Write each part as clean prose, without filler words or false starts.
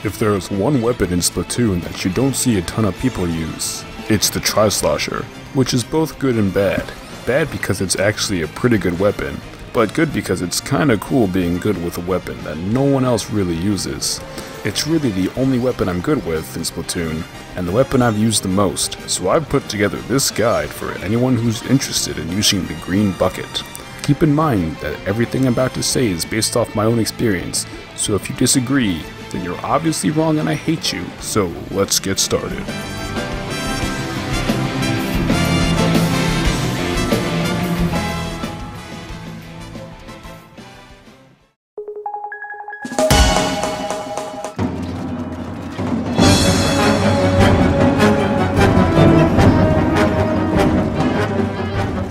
If there is one weapon in Splatoon that you don't see a ton of people use, it's the Tri-Slosher, which is both good and bad. Bad because it's actually a pretty good weapon, but good because it's kinda cool being good with a weapon that no one else really uses. It's really the only weapon I'm good with in Splatoon, and the weapon I've used the most, so I've put together this guide for anyone who's interested in using the green bucket. Keep in mind that everything I'm about to say is based off my own experience, so if you disagree, then you're obviously wrong and I hate you, so let's get started.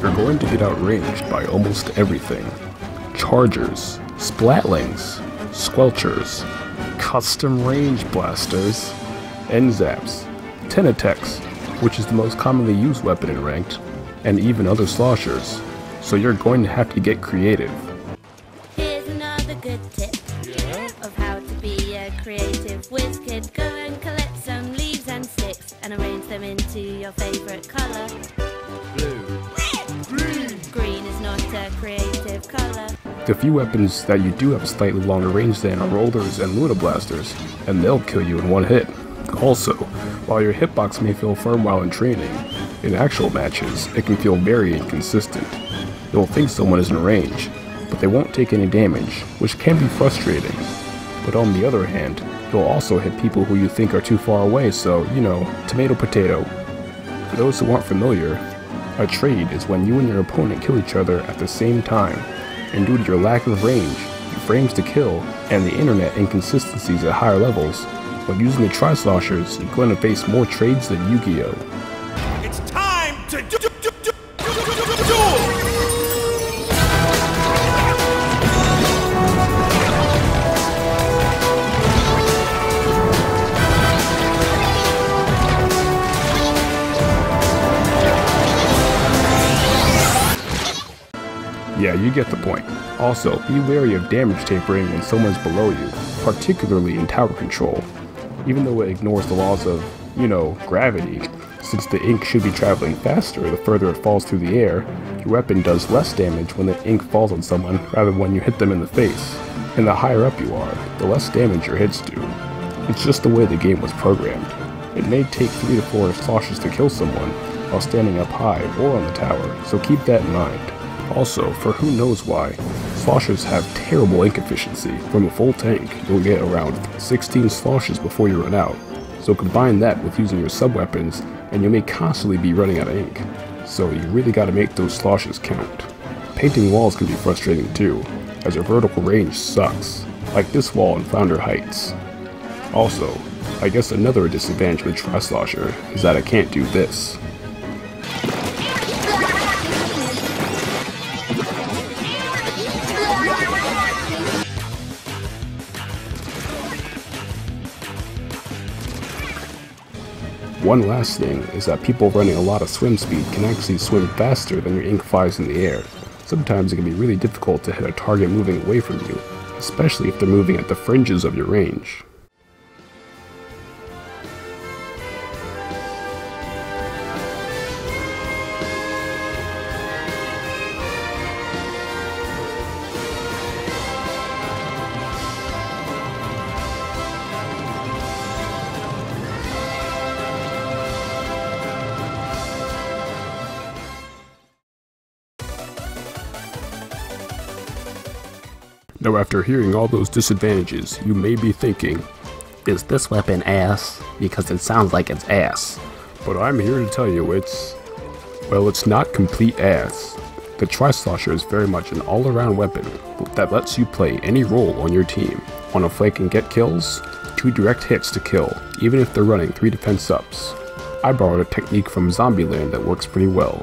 You're going to get outranged by almost everything. Chargers, splatlings, squelchers, custom range blasters, end zaps, Tenatechs, which is the most commonly used weapon in ranked, and even other sloshers, so you're going to have to get creative. Here's another good tip of how to be a creative whiz kid. Go and collect some leaves and sticks and arrange them into your favorite color. Blue. Red. Green. Green is not a creative color. The few weapons that you do have a slightly longer range than are rollers and Luna blasters, and they'll kill you in one hit. Also, while your hitbox may feel firm while in training, in actual matches, it can feel very inconsistent. You'll think someone is in range, but they won't take any damage, which can be frustrating. But on the other hand, you'll also hit people who you think are too far away, so, you know, tomato potato. For those who aren't familiar, a trade is when you and your opponent kill each other at the same time, and due to your lack of range, your frames to kill, and the internet inconsistencies at higher levels, when using the Tri-Sloshers, you're going to face more trades than Yu-Gi-Oh! It's time to duel! Yeah, you get the point. Also, be wary of damage tapering when someone's below you, particularly in tower control. Even though it ignores the laws of, you know, gravity, since the ink should be traveling faster the further it falls through the air, your weapon does less damage when the ink falls on someone rather than when you hit them in the face. And the higher up you are, the less damage your hits do. It's just the way the game was programmed. It may take 3 to 4 sloshers to kill someone while standing up high or on the tower, so keep that in mind. Also, for who knows why, sloshers have terrible ink efficiency. From a full tank, you'll get around 16 sloshes before you run out. So combine that with using your sub-weapons, and you may constantly be running out of ink. So you really gotta make those sloshes count. Painting walls can be frustrating too, as your vertical range sucks, like this wall in Flounder Heights. Also, I guess another disadvantage with Tri-Slosher is that I can't do this. One last thing is that people running a lot of swim speed can actually swim faster than your ink flies in the air. Sometimes it can be really difficult to hit a target moving away from you, especially if they're moving at the fringes of your range. Now after hearing all those disadvantages, you may be thinking, is this weapon ass? Because it sounds like it's ass. But I'm here to tell you well, it's not complete ass. The Tri-Slosher is very much an all-around weapon that lets you play any role on your team. Want to flank and get kills? 2 direct hits to kill, even if they're running 3 defense ups. I borrowed a technique from Zombieland that works pretty well.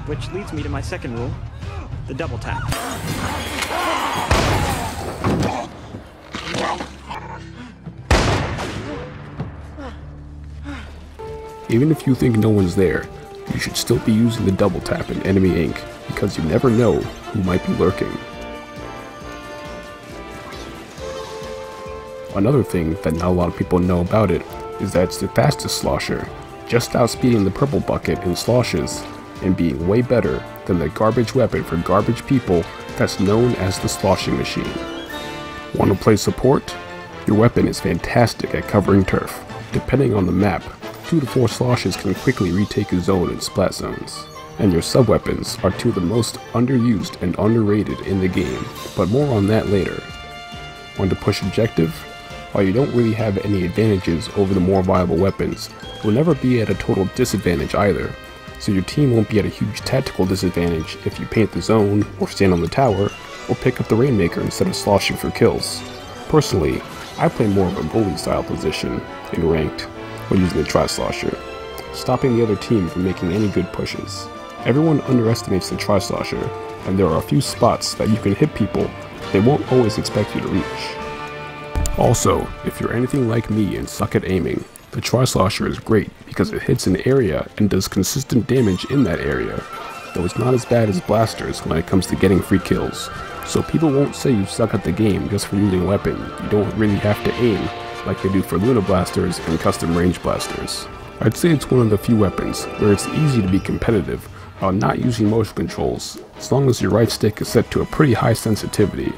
Which leads me to my second rule, the double tap. Even if you think no one's there, you should still be using the double tap in enemy ink, because you never know who might be lurking. Another thing that not a lot of people know about it is that it's the fastest slosher, just outspeeding the purple bucket in sloshes and being way better than the garbage weapon for garbage people that's known as the sloshing machine. Want to play support? Your weapon is fantastic at covering turf. Depending on the map, 2 to 4 sloshes can quickly retake a zone in splat zones. And your sub-weapons are 2 of the most underused and underrated in the game, but more on that later. Want to push objective? While you don't really have any advantages over the more viable weapons, you'll never be at a total disadvantage either, so your team won't be at a huge tactical disadvantage if you paint the zone, or stand on the tower, or pick up the Rainmaker instead of sloshing for kills. Personally, I play more of a goalie style position in ranked when using the Tri-Slosher, stopping the other team from making any good pushes. Everyone underestimates the Tri-Slosher, and there are a few spots that you can hit people they won't always expect you to reach. Also, if you're anything like me and suck at aiming, the Tri-Slosher is great because it hits an area and does consistent damage in that area, though it's not as bad as blasters when it comes to getting free kills, so people won't say you suck at the game just for using a weapon you don't really have to aim like they do for Luna blasters and custom range blasters. I'd say it's one of the few weapons where it's easy to be competitive while not using motion controls, as long as your right stick is set to a pretty high sensitivity.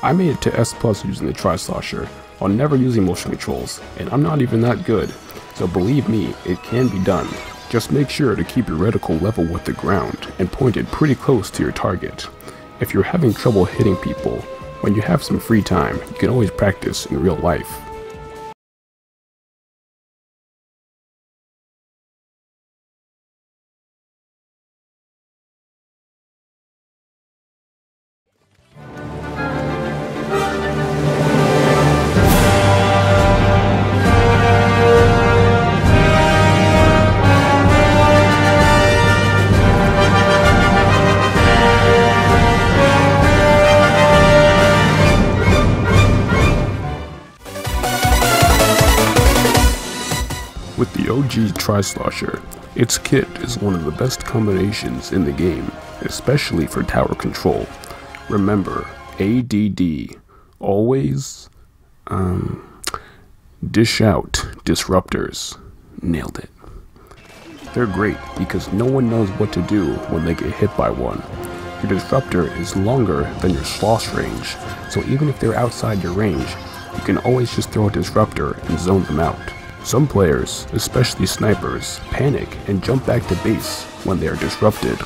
I made it to S+ using the Tri-Slosher, while never using motion controls, and I'm not even that good, so believe me, it can be done. Just make sure to keep your reticle level with the ground and pointed pretty close to your target. If you're having trouble hitting people, when you have some free time, you can always practice in real life. With the OG Tri-Slosher, its kit is one of the best combinations in the game, especially for tower control. Remember, ADD, always, dish out disruptors. Nailed it. They're great because no one knows what to do when they get hit by one. Your disruptor is longer than your slosh range, so even if they're outside your range, you can always just throw a disruptor and zone them out. Some players, especially snipers, panic and jump back to base when they are disrupted,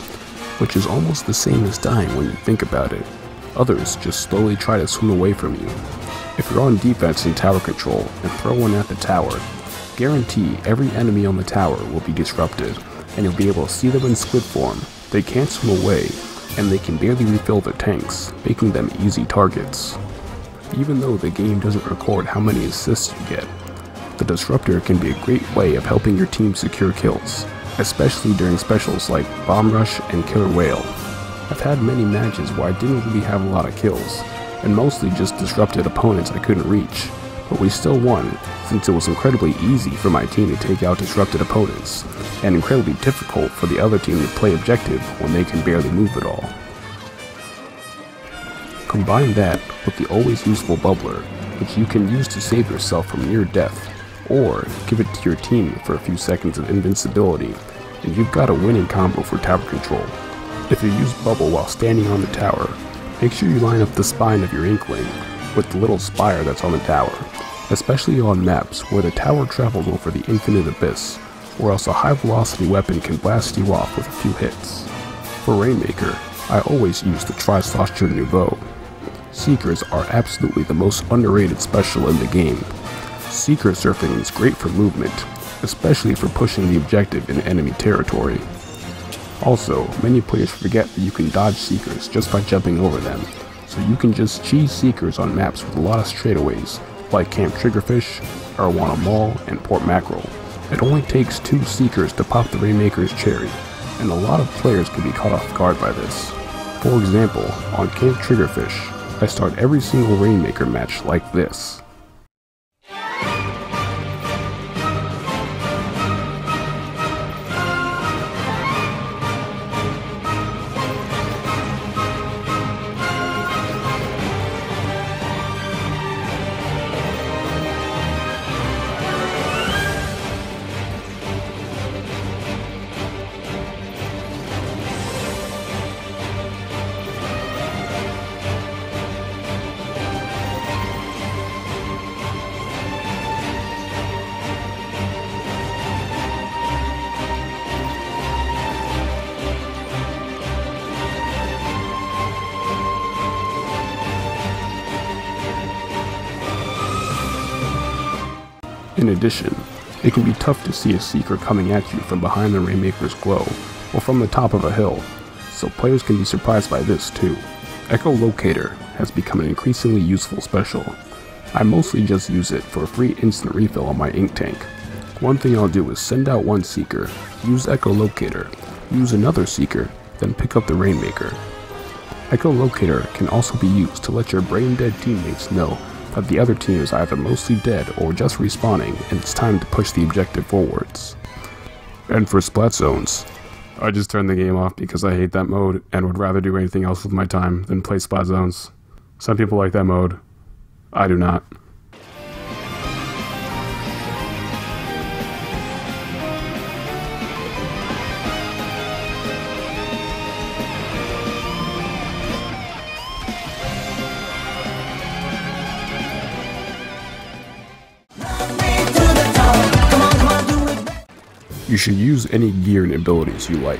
which is almost the same as dying when you think about it. Others just slowly try to swim away from you. If you're on defense in tower control and throw one at the tower, guarantee every enemy on the tower will be disrupted, and you'll be able to see them in squid form. They can't swim away, and they can barely refill their tanks, making them easy targets. Even though the game doesn't record how many assists you get, the disruptor can be a great way of helping your team secure kills, especially during specials like Bomb Rush and Killer Whale. I've had many matches where I didn't really have a lot of kills, and mostly just disrupted opponents I couldn't reach, but we still won since it was incredibly easy for my team to take out disrupted opponents, and incredibly difficult for the other team to play objective when they can barely move at all. Combine that with the always useful bubbler, which you can use to save yourself from near death, or give it to your team for a few seconds of invincibility, and you've got a winning combo for tower control. If you use bubble while standing on the tower, make sure you line up the spine of your Inkling with the little spire that's on the tower, especially on maps where the tower travels over the infinite abyss, or else a high velocity weapon can blast you off with a few hits. For Rainmaker, I always use the Tri-Slosher Nouveau. Seekers are absolutely the most underrated special in the game. Seeker surfing is great for movement, especially for pushing the objective in enemy territory. Also, many players forget that you can dodge Seekers just by jumping over them, so you can just cheese Seekers on maps with a lot of straightaways, like Camp Triggerfish, Arowana Mall, and Port Mackerel. It only takes 2 Seekers to pop the Rainmaker's cherry, and a lot of players can be caught off guard by this. For example, on Camp Triggerfish, I start every single Rainmaker match like this. In addition, it can be tough to see a Seeker coming at you from behind the Rainmaker's glow, or from the top of a hill, so players can be surprised by this too. Echo-locator has become an increasingly useful special. I mostly just use it for a free instant refill on my ink tank. One thing I'll do is send out one Seeker, use Echo-locator, use another Seeker, then pick up the Rainmaker. Echo-locator can also be used to let your brain-dead teammates know that the other team is either mostly dead or just respawning and it's time to push the objective forwards. And for Splat Zones, I just turned the game off because I hate that mode and would rather do anything else with my time than play Splat Zones. Some people like that mode. I do not. You should use any gear and abilities you like.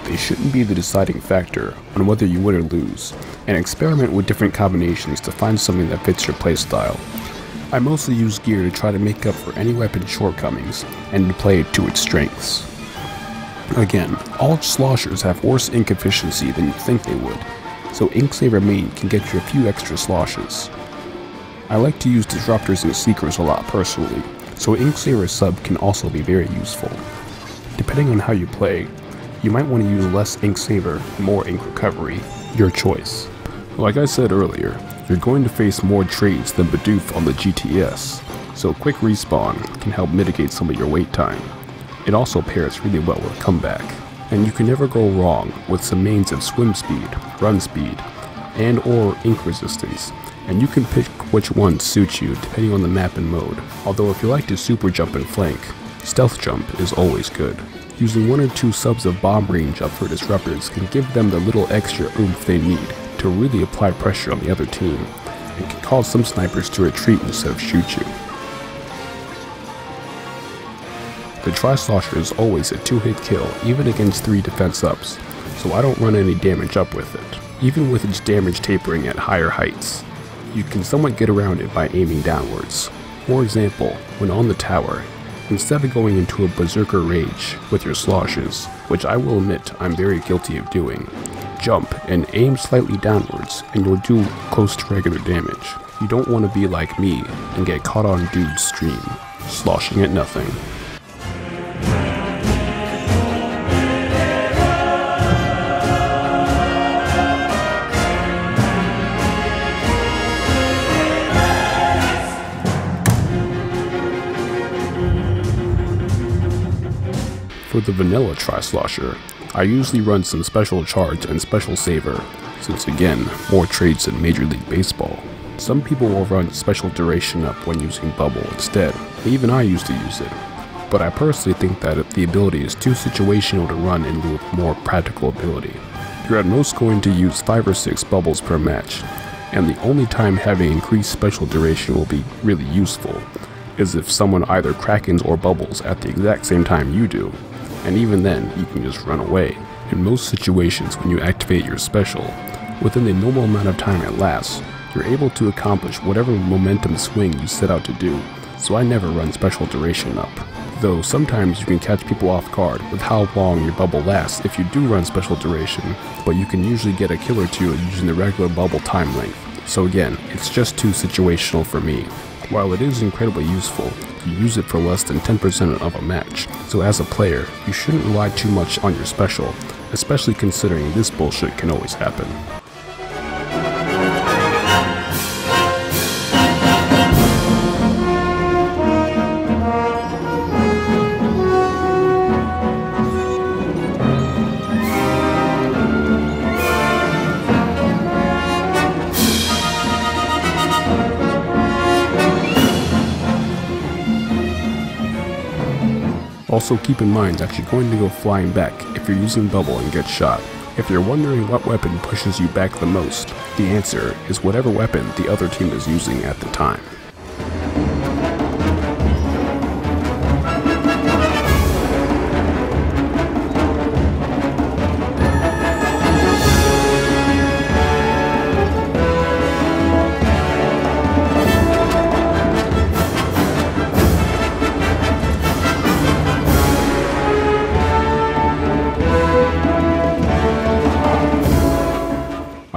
They shouldn't be the deciding factor on whether you win or lose, and experiment with different combinations to find something that fits your playstyle. I mostly use gear to try to make up for any weapon shortcomings, and to play it to its strengths. Again, all sloshers have worse ink efficiency than you think they would, so Ink Saver main can get you a few extra sloshes. I like to use disruptors and seekers a lot personally, so Ink Saver sub can also be very useful. Depending on how you play, you might want to use less Ink Saver and more Ink Recovery, your choice. Like I said earlier, you're going to face more trades than Bidoof on the GTS, so quick respawn can help mitigate some of your wait time. It also pairs really well with Comeback, and you can never go wrong with some mains of swim speed, run speed, and or ink resistance, and you can pick which one suits you depending on the map and mode, although if you like to super jump and flank, stealth jump is always good. Using 1 or 2 subs of bomb range up for disruptors can give them the little extra oomph they need to really apply pressure on the other team, and can cause some snipers to retreat instead of shoot you. The Tri-Slosher is always a 2-hit kill even against 3 defense ups, so I don't run any damage up with it. Even with its damage tapering at higher heights, you can somewhat get around it by aiming downwards. For example, when on the tower, instead of going into a berserker rage with your sloshes, which I will admit I'm very guilty of doing, jump and aim slightly downwards and you'll do close to regular damage. You don't want to be like me and get caught on dude's stream, sloshing at nothing. For the vanilla Tri-Slosher, I usually run some special charge and special saver, since again, more trades than Major League Baseball. Some people will run special duration up when using bubble instead, even I used to use it, but I personally think that the ability is too situational to run in lieu of more practical ability. You're at most going to use 5 or 6 bubbles per match, and the only time having increased special duration will be really useful is if someone either krakens or bubbles at the exact same time you do. And even then, you can just run away. In most situations when you activate your special, within the normal amount of time it lasts, you're able to accomplish whatever momentum swing you set out to do, so I never run special duration up. Though sometimes you can catch people off guard with how long your bubble lasts if you do run special duration, but you can usually get a kill or 2 using the regular bubble time length. So again, it's just too situational for me. While it is incredibly useful, you use it for less than 10% of a match, so as a player, you shouldn't rely too much on your special, especially considering this bullshit can always happen. Also keep in mind that you're going to go flying back if you're using bubble and get shot. If you're wondering what weapon pushes you back the most, the answer is whatever weapon the other team is using at the time.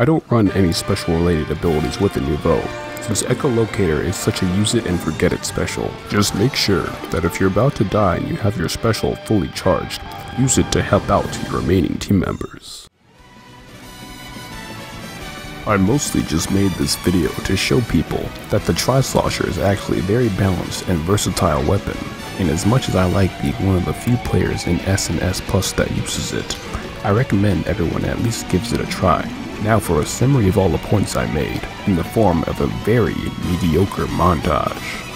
I don't run any special related abilities with the Nouveau, since Echo-locator is such a use it and forget it special. Just make sure that if you're about to die and you have your special fully charged, use it to help out your remaining team members. I mostly just made this video to show people that the Tri-Slosher is actually a very balanced and versatile weapon, and as much as I like being one of the few players in S&S Plus that uses it, I recommend everyone at least gives it a try. Now for a summary of all the points I made, in the form of a very mediocre montage.